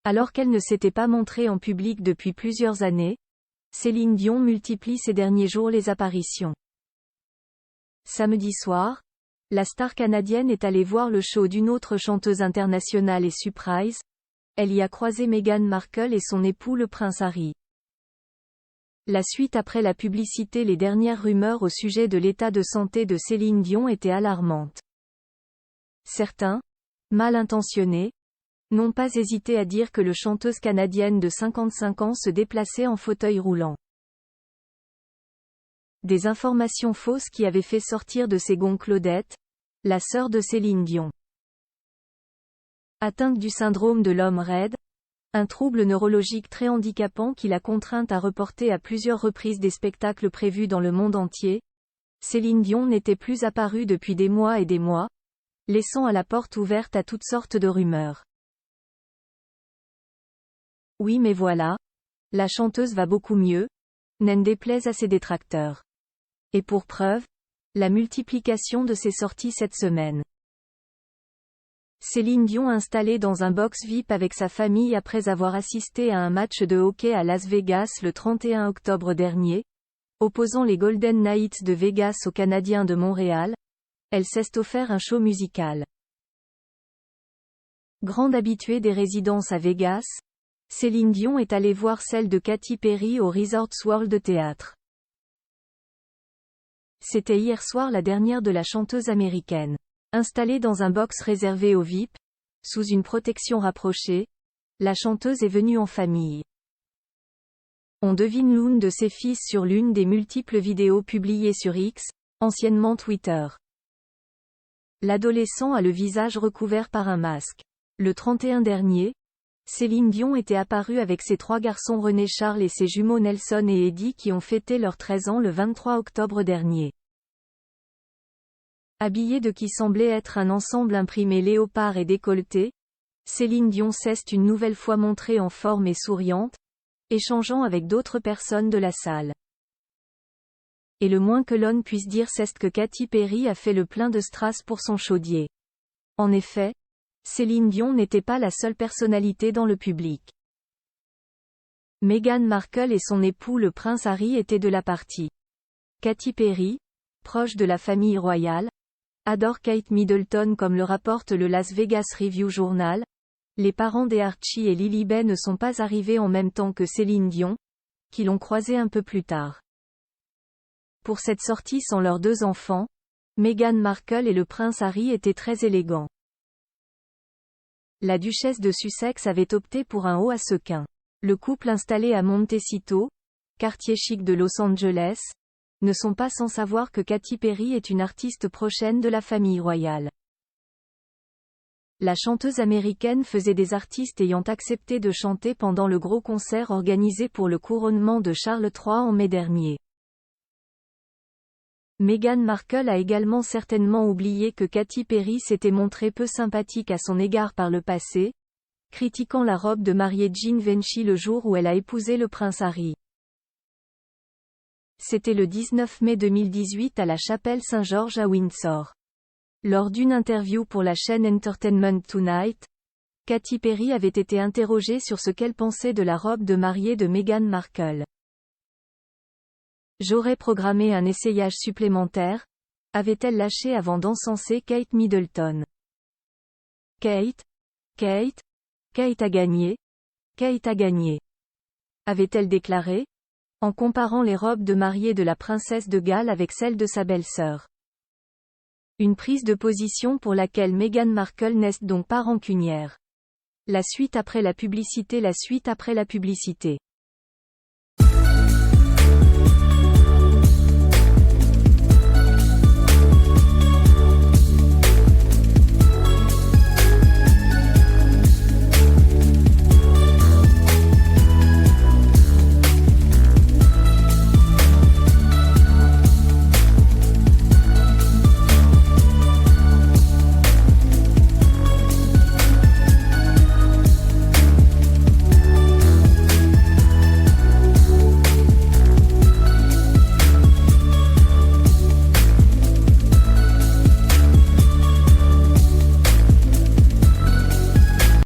Alors qu'elle ne s'était pas montrée en public depuis plusieurs années, Céline Dion multiplie ces derniers jours les apparitions. Samedi soir, la star canadienne est allée voir le show d'une autre chanteuse internationale et surprise. Elle y a croisé Meghan Markle et son époux le prince Harry. La suite après la publicité. Les dernières rumeurs au sujet de l'état de santé de Céline Dion étaient alarmantes. Certains, mal intentionnés, n'ont pas hésité à dire que la chanteuse canadienne de 55 ans se déplaçait en fauteuil roulant. Des informations fausses qui avaient fait sortir de ses gonds Claudette, la sœur de Céline Dion. Atteinte du syndrome de l'homme raide, un trouble neurologique très handicapant qui l'a contrainte à reporter à plusieurs reprises des spectacles prévus dans le monde entier, Céline Dion n'était plus apparue depuis des mois et des mois, laissant à la porte ouverte à toutes sortes de rumeurs. Oui mais voilà, la chanteuse va beaucoup mieux, n'en déplaise à ses détracteurs. Et pour preuve, la multiplication de ses sorties cette semaine. Céline Dion installée dans un box VIP avec sa famille après avoir assisté à un match de hockey à Las Vegas le 31 octobre dernier, opposant les Golden Knights de Vegas aux Canadiens de Montréal, elle s'est offert un show musical. Grande habituée des résidences à Vegas, Céline Dion est allée voir celle de Katy Perry au Resorts World Theatre. C'était hier soir la dernière de la chanteuse américaine. Installée dans un box réservé aux VIP, sous une protection rapprochée, la chanteuse est venue en famille. On devine l'une de ses fils sur l'une des multiples vidéos publiées sur X, anciennement Twitter. L'adolescent a le visage recouvert par un masque. Le 31 dernier, Céline Dion était apparue avec ses trois garçons René Charles et ses jumeaux Nelson et Eddie qui ont fêté leurs 13 ans le 23 octobre dernier. Habillée de qui semblait être un ensemble imprimé léopard et décolleté, Céline Dion s'est une nouvelle fois montrée en forme et souriante, échangeant avec d'autres personnes de la salle. Et le moins que l'on puisse dire c'est que Katy Perry a fait le plein de strass pour son chaudier. En effet, Céline Dion n'était pas la seule personnalité dans le public. Meghan Markle et son époux le prince Harry étaient de la partie. Katy Perry, proche de la famille royale, adore Kate Middleton comme le rapporte le Las Vegas Review Journal. Les parents des Archie et Lily-Bey ne sont pas arrivés en même temps que Céline Dion, qui l'ont croisée un peu plus tard. Pour cette sortie sans leurs deux enfants, Meghan Markle et le prince Harry étaient très élégants. La duchesse de Sussex avait opté pour un haut à sequins. Le couple installé à Montecito, quartier chic de Los Angeles, ne sont pas sans savoir que Katy Perry est une artiste prochaine de la famille royale. La chanteuse américaine faisait des artistes ayant accepté de chanter pendant le gros concert organisé pour le couronnement de Charles III en mai dernier. Meghan Markle a également certainement oublié que Katy Perry s'était montrée peu sympathique à son égard par le passé, critiquant la robe de mariée Givenchy le jour où elle a épousé le prince Harry. C'était le 19 mai 2018 à la chapelle Saint-Georges à Windsor. Lors d'une interview pour la chaîne Entertainment Tonight, Katy Perry avait été interrogée sur ce qu'elle pensait de la robe de mariée de Meghan Markle. J'aurais programmé un essayage supplémentaire, avait-elle lâché avant d'encenser Kate Middleton. Kate a gagné, Kate a gagné. Avait-elle déclaré, en comparant les robes de mariée de la princesse de Galles avec celles de sa belle-sœur. Une prise de position pour laquelle Meghan Markle n'est donc pas rancunière. La suite après la publicité.